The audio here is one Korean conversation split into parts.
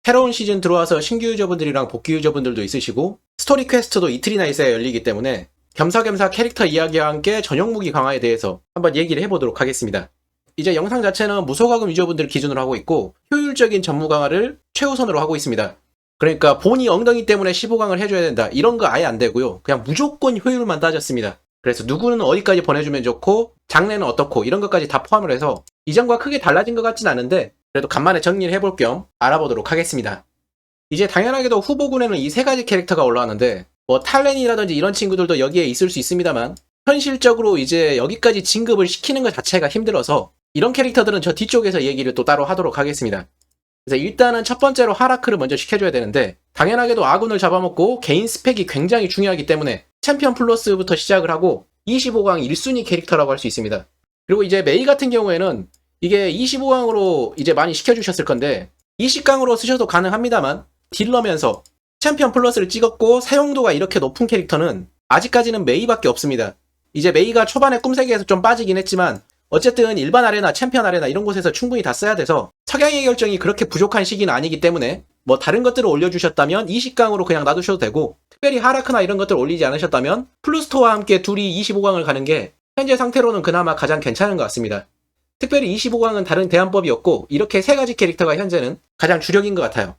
새로운 시즌 들어와서 신규 유저분들이랑 복귀 유저분들도 있으시고 스토리 퀘스트도 이틀이나 있어야 열리기 때문에 겸사겸사 캐릭터 이야기와 함께 전용 무기 강화에 대해서 한번 얘기를 해보도록 하겠습니다. 이제 영상 자체는 무소가금 유저분들 기준으로 하고 있고 효율적인 전무 강화를 최우선으로 하고 있습니다. 그러니까 본이 엉덩이 때문에 15강을 해줘야 된다 이런 거 아예 안 되고요. 그냥 무조건 효율만 따졌습니다. 그래서 누구는 어디까지 보내주면 좋고 장래는 어떻고 이런 것까지 다 포함을 해서 이전과 크게 달라진 것 같진 않은데 그래도 간만에 정리를 해볼 겸 알아보도록 하겠습니다. 이제 당연하게도 후보군에는 이 세 가지 캐릭터가 올라왔는데 뭐 탈렌이라든지 이런 친구들도 여기에 있을 수 있습니다만 현실적으로 이제 여기까지 진급을 시키는 것 자체가 힘들어서 이런 캐릭터들은 저 뒤쪽에서 얘기를 또 따로 하도록 하겠습니다. 그래서 일단은 첫 번째로 하라크를 먼저 시켜줘야 되는데 당연하게도 아군을 잡아먹고 개인 스펙이 굉장히 중요하기 때문에 챔피언 플러스부터 시작을 하고 25강 1순위 캐릭터라고 할 수 있습니다. 그리고 이제 메이 같은 경우에는 이게 25강으로 이제 많이 시켜주셨을 건데 20강으로 쓰셔도 가능합니다만 딜러면서 챔피언 플러스를 찍었고 사용도가 이렇게 높은 캐릭터는 아직까지는 메이밖에 없습니다. 이제 메이가 초반에 꿈세계에서 좀 빠지긴 했지만 어쨌든 일반 아레나, 챔피언 아레나 이런 곳에서 충분히 다 써야 돼서 석양의 결정이 그렇게 부족한 시기는 아니기 때문에 뭐 다른 것들을 올려주셨다면 20강으로 그냥 놔두셔도 되고 특별히 하라크나 이런 것들 올리지 않으셨다면 플루스토와 함께 둘이 25강을 가는 게 현재 상태로는 그나마 가장 괜찮은 것 같습니다. 특별히 25강은 다른 대안법이 없고 이렇게 세 가지 캐릭터가 현재는 가장 주력인 것 같아요.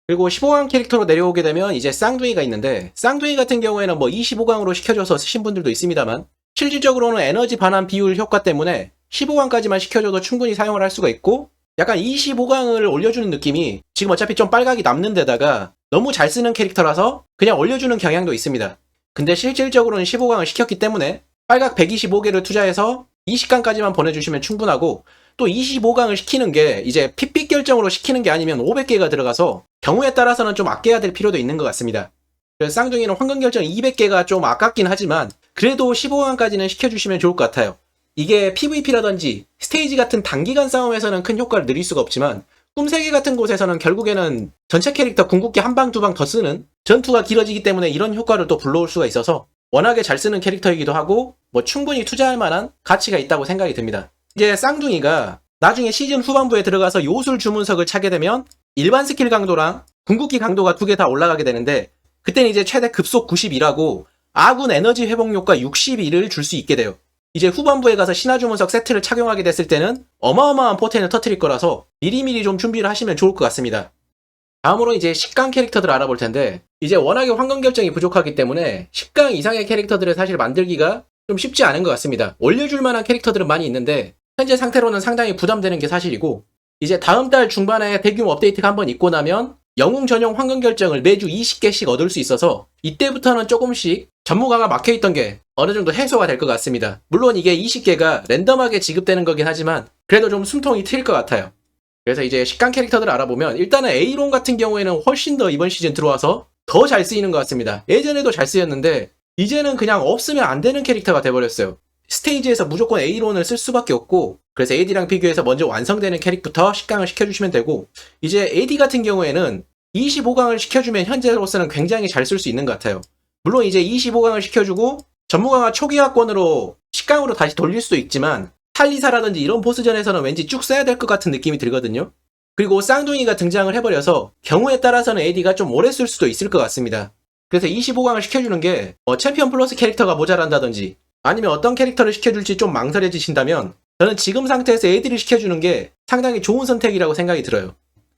그리고 15강 캐릭터로 내려오게 되면 이제 쌍둥이가 있는데 쌍둥이 같은 경우에는 뭐 25강으로 시켜줘서 쓰신 분들도 있습니다만 실질적으로는 에너지 반환 비율 효과 때문에 15강까지만 시켜줘도 충분히 사용을 할 수가 있고 약간 25강을 올려주는 느낌이 지금 어차피 좀 빨각이 남는 데다가 너무 잘 쓰는 캐릭터라서 그냥 올려주는 경향도 있습니다. 근데 실질적으로는 15강을 시켰기 때문에 빨각 125개를 투자해서 20강까지만 보내주시면 충분하고 또 25강을 시키는 게 이제 핏빛 결정으로 시키는 게 아니면 500개가 들어가서 경우에 따라서는 좀 아껴야 될 필요도 있는 것 같습니다. 그래서 쌍둥이는 황금 결정 200개가 좀 아깝긴 하지만 그래도 15강까지는 시켜주시면 좋을 것 같아요. 이게 PVP라든지 스테이지 같은 단기간 싸움에서는 큰 효과를 누릴 수가 없지만 꿈세계 같은 곳에서는 결국에는 전체 캐릭터 궁극기 한 방 두 방 더 쓰는 전투가 길어지기 때문에 이런 효과를 또 불러올 수가 있어서 워낙에 잘 쓰는 캐릭터이기도 하고 뭐 충분히 투자할 만한 가치가 있다고 생각이 듭니다. 이제 쌍둥이가 나중에 시즌 후반부에 들어가서 요술 주문석을 차게 되면 일반 스킬 강도랑 궁극기 강도가 두 개 다 올라가게 되는데 그때는 이제 최대 급속 92라고 아군 에너지 회복 효과 62를 줄 수 있게 돼요. 이제 후반부에 가서 신화주문석 세트를 착용하게 됐을 때는 어마어마한 포텐을 터뜨릴 거라서 미리미리 좀 준비를 하시면 좋을 것 같습니다. 다음으로 이제 10강 캐릭터들을 알아볼 텐데 이제 워낙에 황금 결정이 부족하기 때문에 10강 이상의 캐릭터들을 사실 만들기가 좀 쉽지 않은 것 같습니다. 올려줄 만한 캐릭터들은 많이 있는데 현재 상태로는 상당히 부담되는 게 사실이고 이제 다음 달 중반에 대규모 업데이트가 한번 있고 나면 영웅 전용 황금 결정을 매주 20개씩 얻을 수 있어서 이때부터는 조금씩 전무가가 막혀있던 게 어느 정도 해소가 될 것 같습니다. 물론 이게 20개가 랜덤하게 지급되는 거긴 하지만 그래도 좀 숨통이 트일 것 같아요. 그래서 이제 10강 캐릭터들을 알아보면 일단은 에이론 같은 경우에는 훨씬 더 이번 시즌 들어와서 더 잘 쓰이는 것 같습니다. 예전에도 잘 쓰였는데 이제는 그냥 없으면 안 되는 캐릭터가 돼버렸어요. 스테이지에서 무조건 A론을 쓸 수밖에 없고 그래서 AD랑 비교해서 먼저 완성되는 캐릭부터 10강을 시켜주시면 되고 이제 AD 같은 경우에는 25강을 시켜주면 현재로서는 굉장히 잘 쓸 수 있는 것 같아요. 물론 이제 25강을 시켜주고 전무강화 초기화권으로 10강으로 다시 돌릴 수도 있지만 탈리사라든지 이런 보스전에서는 왠지 쭉 써야 될 것 같은 느낌이 들거든요. 그리고 쌍둥이가 등장을 해버려서 경우에 따라서는 AD가 좀 오래 쓸 수도 있을 것 같습니다. 그래서 25강을 시켜주는 게 챔피언 플러스 캐릭터가 모자란다든지 아니면 어떤 캐릭터를 시켜줄지 좀 망설여지신다면 저는 지금 상태에서 AD를 시켜주는 게 상당히 좋은 선택이라고 생각이 들어요.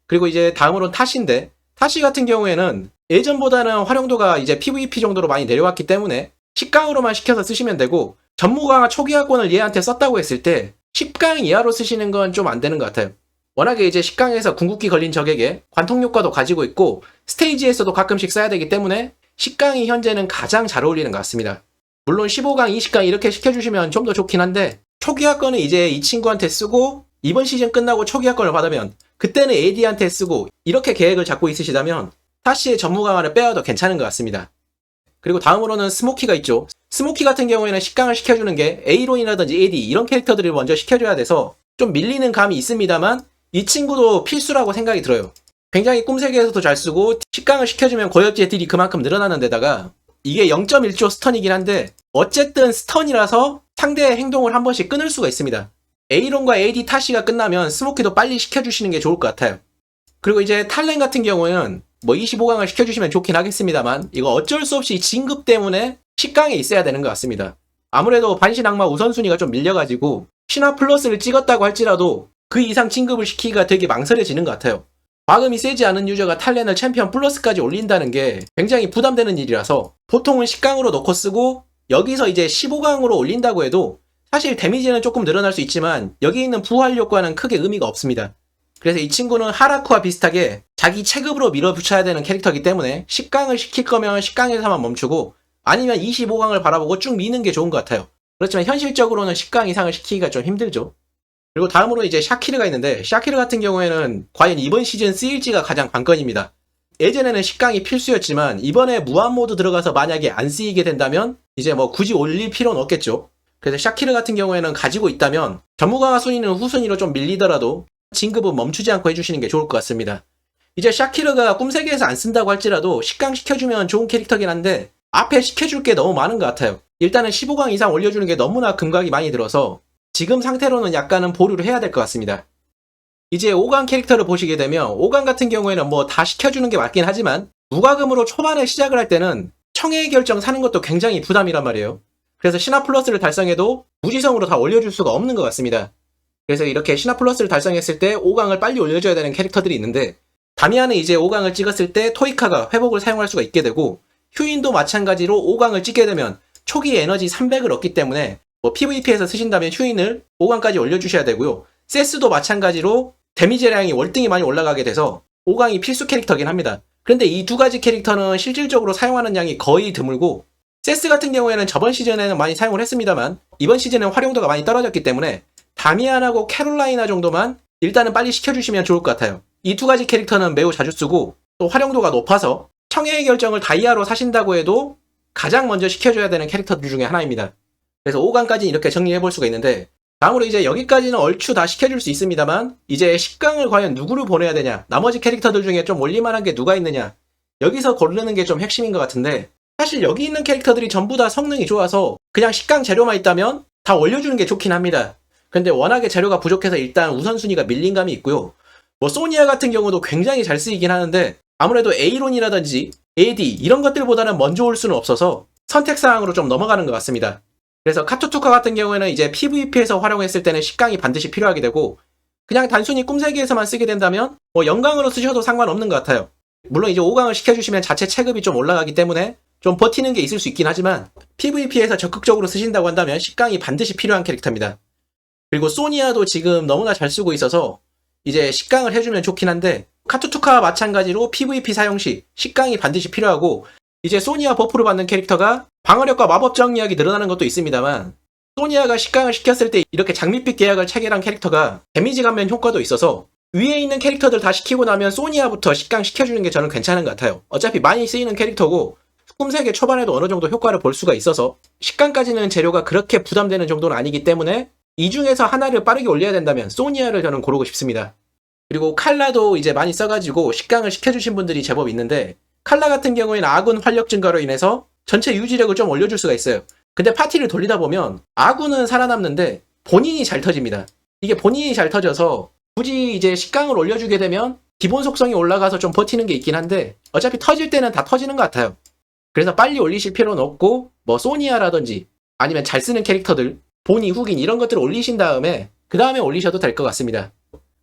그리고 이제 다음으로는 타시인데 타시 같은 경우에는 예전보다는 활용도가 이제 PVP 정도로 많이 내려왔기 때문에 10강으로만 시켜서 쓰시면 되고 전무강화 초기화권을 얘한테 썼다고 했을 때 10강 이하로 쓰시는 건 좀 안 되는 것 같아요. 워낙에 이제 10강에서 궁극기 걸린 적에게 관통 효과도 가지고 있고 스테이지에서도 가끔씩 써야 되기 때문에 10강이 현재는 가장 잘 어울리는 것 같습니다. 물론 15강, 20강 이렇게 시켜주시면 좀 더 좋긴 한데 초기화권은 이제 이 친구한테 쓰고 이번 시즌 끝나고 초기화권을 받으면 그때는 AD한테 쓰고 이렇게 계획을 잡고 있으시다면 타시의 전무 강화를 빼와도 괜찮은 것 같습니다. 그리고 다음으로는 스모키가 있죠. 스모키 같은 경우에는 10강을 시켜주는 게 A론이라든지 AD 이런 캐릭터들을 먼저 시켜줘야 돼서 좀 밀리는 감이 있습니다만 이 친구도 필수라고 생각이 들어요. 굉장히 꿈세계에서도 잘 쓰고 10강을 시켜주면 고엽지의 딜이 그만큼 늘어나는 데다가 이게 0.1조 스턴이긴 한데 어쨌든 스턴이라서 상대의 행동을 한 번씩 끊을 수가 있습니다. A론과 AD 타시가 끝나면 스모키도 빨리 시켜주시는 게 좋을 것 같아요. 그리고 이제 탈렌 같은 경우는 뭐 25강을 시켜주시면 좋긴 하겠습니다만 이거 어쩔 수 없이 진급 때문에 10강에 있어야 되는 것 같습니다. 아무래도 반신악마 우선순위가 좀 밀려가지고 신화 플러스를 찍었다고 할지라도 그 이상 진급을 시키기가 되게 망설여지는 것 같아요. 과금이 세지 않은 유저가 탈렌을 챔피언 플러스까지 올린다는 게 굉장히 부담되는 일이라서 보통은 10강으로 넣고 쓰고 여기서 이제 15강으로 올린다고 해도 사실 데미지는 조금 늘어날 수 있지만 여기 있는 부활 효과는 크게 의미가 없습니다. 그래서 이 친구는 하라쿠와 비슷하게 자기 체급으로 밀어붙여야 되는 캐릭터이기 때문에 10강을 시킬 거면 10강에서만 멈추고 아니면 25강을 바라보고 쭉 미는 게 좋은 것 같아요. 그렇지만 현실적으로는 10강 이상을 시키기가 좀 힘들죠. 그리고 다음으로 이제 샤키르가 있는데 샤키르 같은 경우에는 과연 이번 시즌 쓰일지가 가장 관건입니다. 예전에는 10강이 필수였지만 이번에 무한 모드 들어가서 만약에 안 쓰이게 된다면 이제 뭐 굳이 올릴 필요는 없겠죠. 그래서 샤키르 같은 경우에는 가지고 있다면 전무강화 순위는 후순위로 좀 밀리더라도 진급은 멈추지 않고 해주시는 게 좋을 것 같습니다. 이제 샤키르가 꿈세계에서 안 쓴다고 할지라도 10강 시켜주면 좋은 캐릭터긴 한데 앞에 시켜줄 게 너무 많은 것 같아요. 일단은 15강 이상 올려주는 게 너무나 금각이 많이 들어서 지금 상태로는 약간은 보류를 해야 될 것 같습니다. 이제 5강 캐릭터를 보시게 되면 5강 같은 경우에는 뭐 다 시켜주는 게 맞긴 하지만 무과금으로 초반에 시작을 할 때는 청해의 결정 사는 것도 굉장히 부담이란 말이에요. 그래서 신화 플러스를 달성해도 무지성으로 다 올려줄 수가 없는 것 같습니다. 그래서 이렇게 신화 플러스를 달성했을 때 5강을 빨리 올려줘야 되는 캐릭터들이 있는데 다미아는 이제 5강을 찍었을 때 토이카가 회복을 사용할 수가 있게 되고 휴인도 마찬가지로 5강을 찍게 되면 초기 에너지 300을 얻기 때문에 뭐 PVP에서 쓰신다면 휴인을 5강까지 올려주셔야 되고요. 세스도 마찬가지로 데미지량이 월등히 많이 올라가게 돼서 5강이 필수 캐릭터긴 합니다. 그런데 이 두 가지 캐릭터는 실질적으로 사용하는 양이 거의 드물고 세스 같은 경우에는 저번 시즌에는 많이 사용을 했습니다만 이번 시즌은 활용도가 많이 떨어졌기 때문에 다미안하고 캐롤라이나 정도만 일단은 빨리 시켜주시면 좋을 것 같아요. 이 두 가지 캐릭터는 매우 자주 쓰고 또 활용도가 높아서 청해의 결정을 다이아로 사신다고 해도 가장 먼저 시켜줘야 되는 캐릭터들 중에 하나입니다. 그래서 5강까지 이렇게 정리해볼 수가 있는데 다음으로 이제 여기까지는 얼추 다 시켜줄 수 있습니다만 이제 10강을 과연 누구를 보내야 되냐, 나머지 캐릭터들 중에 좀 올릴만한 게 누가 있느냐, 여기서 고르는 게 좀 핵심인 것 같은데 사실 여기 있는 캐릭터들이 전부 다 성능이 좋아서 그냥 10강 재료만 있다면 다 올려주는 게 좋긴 합니다. 근데 워낙에 재료가 부족해서 일단 우선순위가 밀린 감이 있고요. 뭐 소니아 같은 경우도 굉장히 잘 쓰이긴 하는데 아무래도 에이론이라든지 AD 이런 것들보다는 먼저 올 수는 없어서 선택사항으로 좀 넘어가는 것 같습니다. 그래서 카투투카 같은 경우에는 이제 PVP에서 활용했을 때는 10강이 반드시 필요하게 되고 그냥 단순히 꿈세계에서만 쓰게 된다면 뭐 영강으로 쓰셔도 상관없는 것 같아요. 물론 이제 5강을 시켜주시면 자체 체급이 좀 올라가기 때문에 좀 버티는 게 있을 수 있긴 하지만 PVP에서 적극적으로 쓰신다고 한다면 10강이 반드시 필요한 캐릭터입니다. 그리고 소니아도 지금 너무나 잘 쓰고 있어서 이제 10강을 해주면 좋긴 한데 카투투카와 마찬가지로 PVP 사용 시 10강이 반드시 필요하고 이제 소니아 버프를 받는 캐릭터가 방어력과 마법 정리학이 늘어나는 것도 있습니다만 소니아가 10강을 시켰을 때 이렇게 장밋빛 계약을 체결한 캐릭터가 데미지 감면 효과도 있어서 위에 있는 캐릭터들 다 시키고 나면 소니아부터 10강 시켜주는 게 저는 괜찮은 것 같아요. 어차피 많이 쓰이는 캐릭터고 꿈세계 초반에도 어느 정도 효과를 볼 수가 있어서 10강까지는 재료가 그렇게 부담되는 정도는 아니기 때문에 이 중에서 하나를 빠르게 올려야 된다면 소니아를 저는 고르고 싶습니다. 그리고 칼라도 이제 많이 써가지고 10강을 시켜주신 분들이 제법 있는데 칼라 같은 경우에는 아군 활력 증가로 인해서 전체 유지력을 좀 올려줄 수가 있어요. 근데 파티를 돌리다 보면 아군은 살아남는데 본인이 잘 터집니다. 이게 본인이 잘 터져서 굳이 이제 10강을 올려주게 되면 기본 속성이 올라가서 좀 버티는 게 있긴 한데 어차피 터질 때는 다 터지는 것 같아요. 그래서 빨리 올리실 필요는 없고 뭐 소니아라든지 아니면 잘 쓰는 캐릭터들 본이 후긴 이런 것들을 올리신 다음에 그 다음에 올리셔도 될 것 같습니다.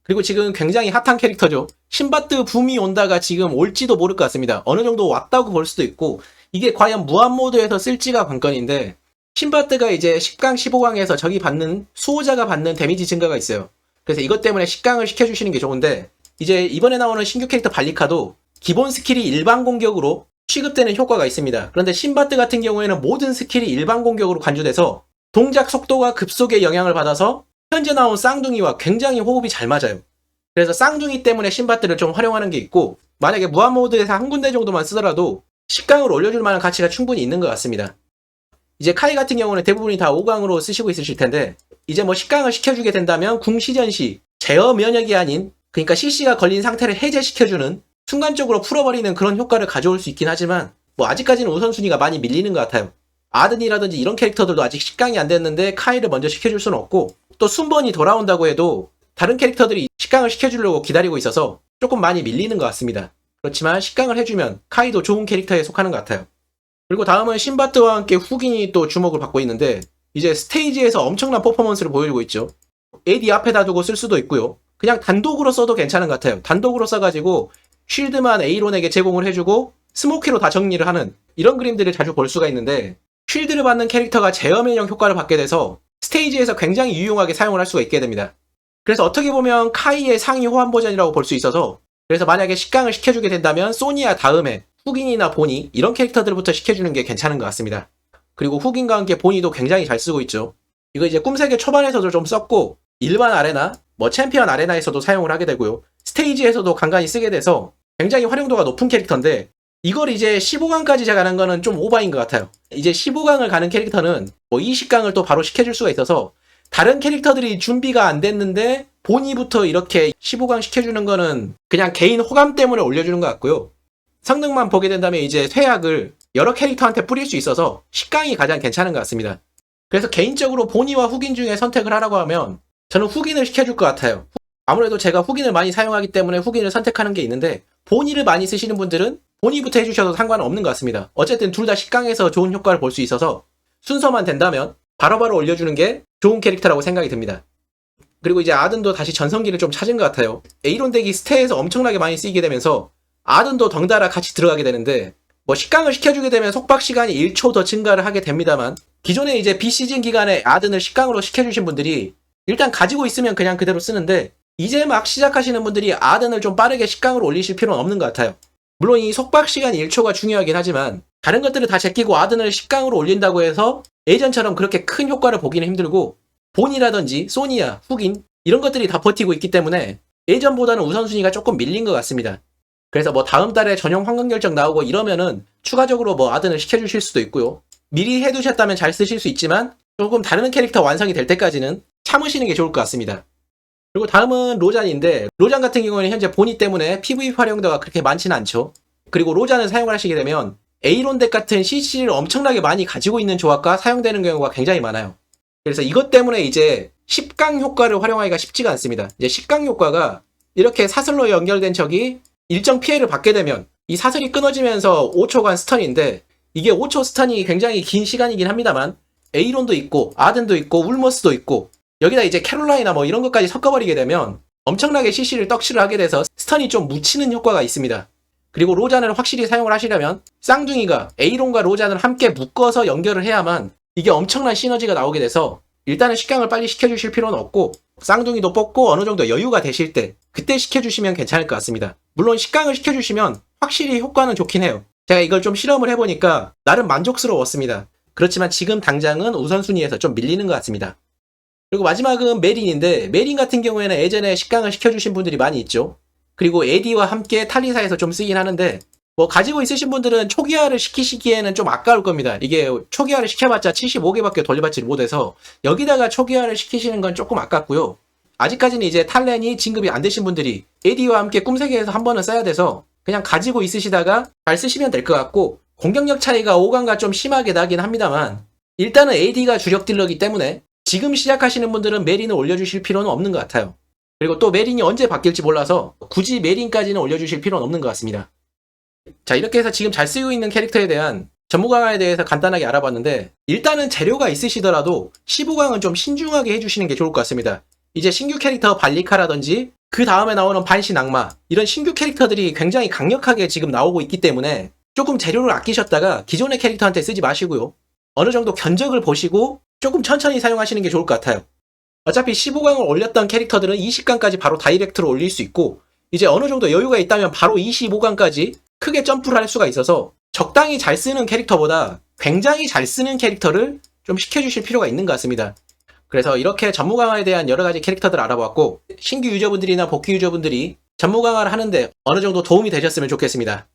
그리고 지금 굉장히 핫한 캐릭터죠. 신바트 붐이 온다가 지금 올지도 모를 것 같습니다. 어느 정도 왔다고 볼 수도 있고 이게 과연 무한 모드에서 쓸지가 관건인데 신바트가 이제 10강 15강에서 적이 받는 수호자가 받는 데미지 증가가 있어요. 그래서 이것 때문에 10강을 시켜주시는 게 좋은데 이제 이번에 나오는 신규 캐릭터 발리카도 기본 스킬이 일반 공격으로 취급되는 효과가 있습니다. 그런데 신바트 같은 경우에는 모든 스킬이 일반 공격으로 간주돼서 동작 속도가 급속에 영향을 받아서 현재 나온 쌍둥이와 굉장히 호흡이 잘 맞아요. 그래서 쌍둥이 때문에 신바트를 좀 활용하는 게 있고 만약에 무한 모드에서 한 군데 정도만 쓰더라도 10강을 올려줄 만한 가치가 충분히 있는 것 같습니다. 이제 카이 같은 경우는 대부분이 다 5강으로 쓰시고 있으실 텐데 이제 뭐 10강을 시켜주게 된다면 궁 시전 시 제어 면역이 아닌 그러니까 CC가 걸린 상태를 해제시켜주는 순간적으로 풀어버리는 그런 효과를 가져올 수 있긴 하지만 뭐 아직까지는 우선순위가 많이 밀리는 것 같아요. 아든이라든지 이런 캐릭터들도 아직 10강이 안 됐는데 카이를 먼저 시켜줄 수는 없고 또 순번이 돌아온다고 해도 다른 캐릭터들이 10강을 시켜주려고 기다리고 있어서 조금 많이 밀리는 것 같습니다. 그렇지만 식강을 해주면 카이도 좋은 캐릭터에 속하는 것 같아요. 그리고 다음은 신바트와 함께 후긴이 또 주목을 받고 있는데 이제 스테이지에서 엄청난 퍼포먼스를 보여주고 있죠. AD 앞에다 두고 쓸 수도 있고요. 그냥 단독으로 써도 괜찮은 것 같아요. 단독으로 써가지고 쉴드만 에이론에게 제공을 해주고 스모키로 다 정리를 하는 이런 그림들을 자주 볼 수가 있는데 쉴드를 받는 캐릭터가 제어면역 효과를 받게 돼서 스테이지에서 굉장히 유용하게 사용을 할 수가 있게 됩니다. 그래서 어떻게 보면 카이의 상위 호환 버전이라고 볼 수 있어서 그래서 만약에 식강을 시켜주게 된다면 소니아 다음에 후긴이나 보니 이런 캐릭터들부터 시켜주는 게 괜찮은 것 같습니다. 그리고 후긴과 함께 보니도 굉장히 잘 쓰고 있죠. 이거 이제 꿈세계 초반에서도 좀 썼고 일반 아레나, 챔피언 아레나에서도 사용을 하게 되고요. 스테이지에서도 간간히 쓰게 돼서 굉장히 활용도가 높은 캐릭터인데 이걸 이제 15강까지 가는 거는 좀 오바인 것 같아요. 이제 15강을 가는 캐릭터는 뭐 20강을 또 바로 시켜줄 수가 있어서 다른 캐릭터들이 준비가 안 됐는데 보니부터 이렇게 15강 시켜주는 거는 그냥 개인 호감 때문에 올려주는 것 같고요. 성능만 보게 된다면 이제 쇠약을 여러 캐릭터한테 뿌릴 수 있어서 10강이 가장 괜찮은 것 같습니다. 그래서 개인적으로 보니와 후긴 중에 선택을 하라고 하면 저는 후긴을 시켜줄 것 같아요. 아무래도 제가 후긴을 많이 사용하기 때문에 후긴을 선택하는 게 있는데 보니를 많이 쓰시는 분들은 보니부터 해주셔도 상관은 없는 것 같습니다. 어쨌든 둘 다 10강에서 좋은 효과를 볼 수 있어서 순서만 된다면 바로바로 올려주는 게 좋은 캐릭터라고 생각이 듭니다. 그리고 이제 아든도 다시 전성기를 좀 찾은 것 같아요. 에이론 덱이 스테에서 엄청나게 많이 쓰이게 되면서 아든도 덩달아 같이 들어가게 되는데 뭐 10강을 시켜주게 되면 속박 시간이 1초 더 증가를 하게 됩니다만 기존에 이제 비시즌 기간에 아든을 10강으로 시켜주신 분들이 일단 가지고 있으면 그냥 그대로 쓰는데 이제 막 시작하시는 분들이 아든을 좀 빠르게 10강으로 올리실 필요는 없는 것 같아요. 물론 이 속박 시간 1초가 중요하긴 하지만 다른 것들을 다 제끼고 아든을 10강으로 올린다고 해서 예전처럼 그렇게 큰 효과를 보기는 힘들고 본이라든지 소니아, 후긴 이런 것들이 다 버티고 있기 때문에 예전보다는 우선순위가 조금 밀린 것 같습니다. 그래서 뭐 다음 달에 전용 황금 결정 나오고 이러면은 추가적으로 뭐 아든을 시켜주실 수도 있고요. 미리 해두셨다면 잘 쓰실 수 있지만 조금 다른 캐릭터 완성이 될 때까지는 참으시는 게 좋을 것 같습니다. 그리고 다음은 로잔인데 로잔 같은 경우에는 현재 보니 때문에 PVP 활용도가 그렇게 많지는 않죠. 그리고 로잔을 사용을 하시게 되면 에이론 덱 같은 CC를 엄청나게 많이 가지고 있는 조합과 사용되는 경우가 굉장히 많아요. 그래서 이것 때문에 이제 10강 효과를 활용하기가 쉽지가 않습니다. 이제 10강 효과가 이렇게 사슬로 연결된 적이 일정 피해를 받게 되면 이 사슬이 끊어지면서 5초간 스턴인데 이게 5초 스턴이 굉장히 긴 시간이긴 합니다만 에이론도 있고 아든도 있고 울머스도 있고 여기다 이제 캐롤라이나 뭐 이런 것까지 섞어버리게 되면 엄청나게 CC를 떡칠을 하게 돼서 스턴이 좀 묻히는 효과가 있습니다. 그리고 로잔을 확실히 사용을 하시려면 쌍둥이가 에이론과 로잔을 함께 묶어서 연결을 해야만 이게 엄청난 시너지가 나오게 돼서 일단은 식강을 빨리 시켜주실 필요는 없고 쌍둥이도 뽑고 어느 정도 여유가 되실 때 그때 시켜주시면 괜찮을 것 같습니다. 물론 식강을 시켜주시면 확실히 효과는 좋긴 해요. 제가 이걸 좀 실험을 해보니까 나름 만족스러웠습니다. 그렇지만 지금 당장은 우선순위에서 좀 밀리는 것 같습니다. 그리고 마지막은 메린인데 메린 같은 경우에는 예전에 식강을 시켜주신 분들이 많이 있죠. 그리고 에디와 함께 탈리사에서 좀 쓰긴 하는데 뭐 가지고 있으신 분들은 초기화를 시키시기에는 좀 아까울 겁니다. 이게 초기화를 시켜봤자 75개밖에 돌려받지 못해서 여기다가 초기화를 시키시는 건 조금 아깝고요. 아직까지는 이제 탈렌이 진급이 안 되신 분들이 에디와 함께 꿈세계에서 한 번은 써야 돼서 그냥 가지고 있으시다가 잘 쓰시면 될 것 같고 공격력 차이가 5강과 좀 심하게 나긴 합니다만 일단은 AD가 주력 딜러기 때문에 지금 시작하시는 분들은 메린을 올려주실 필요는 없는 것 같아요. 그리고 또 메린이 언제 바뀔지 몰라서 굳이 메린까지는 올려주실 필요는 없는 것 같습니다. 자, 이렇게 해서 지금 잘 쓰고 있는 캐릭터에 대한 전무 강화에 대해서 간단하게 알아봤는데 일단은 재료가 있으시더라도 15강은 좀 신중하게 해주시는 게 좋을 것 같습니다. 이제 신규 캐릭터 발리카라든지 그 다음에 나오는 반신 악마 이런 신규 캐릭터들이 굉장히 강력하게 지금 나오고 있기 때문에 조금 재료를 아끼셨다가 기존의 캐릭터한테 쓰지 마시고요. 어느 정도 견적을 보시고 조금 천천히 사용하시는 게 좋을 것 같아요. 어차피 15강을 올렸던 캐릭터들은 20강까지 바로 다이렉트로 올릴 수 있고 이제 어느 정도 여유가 있다면 바로 25강까지 크게 점프를 할 수가 있어서 적당히 잘 쓰는 캐릭터보다 굉장히 잘 쓰는 캐릭터를 좀 시켜주실 필요가 있는 것 같습니다. 그래서 이렇게 전무 강화에 대한 여러 가지 캐릭터들을 알아보았고 신규 유저분들이나 복귀 유저분들이 전무 강화를 하는데 어느 정도 도움이 되셨으면 좋겠습니다.